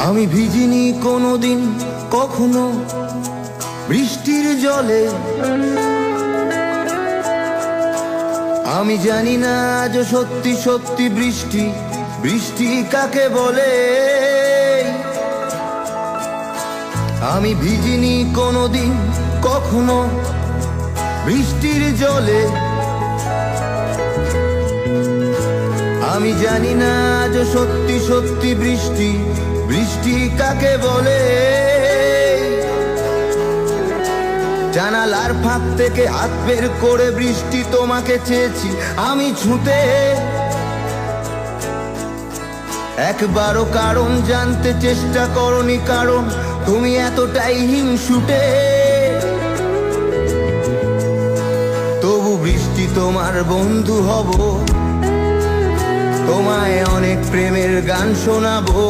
আমি ভিজিনি কোনোদিন কখনো বৃষ্টির জলে। আমি জানি না আজ সত্যি সত্যি বৃষ্টি বৃষ্টি কাকে বলে। আমি ভিজিনি কোনোদিন কখনো বৃষ্টির জলে। আমি জানি না আজ সত্যি সত্যি বৃষ্টি বৃষ্টি কাকে বলে। জানালার ফাঁক থেকে হাত বের করে বৃষ্টি তোমাকে চেয়েছি আমি ছুঁতে। একবারও কারণ জানতে চেষ্টা করনি, কারণ তুমি এতটাই হিংসুটে। তবু বৃষ্টি তোমার বন্ধু হব, তোমায় অনেক প্রেমের গান শোনাবো।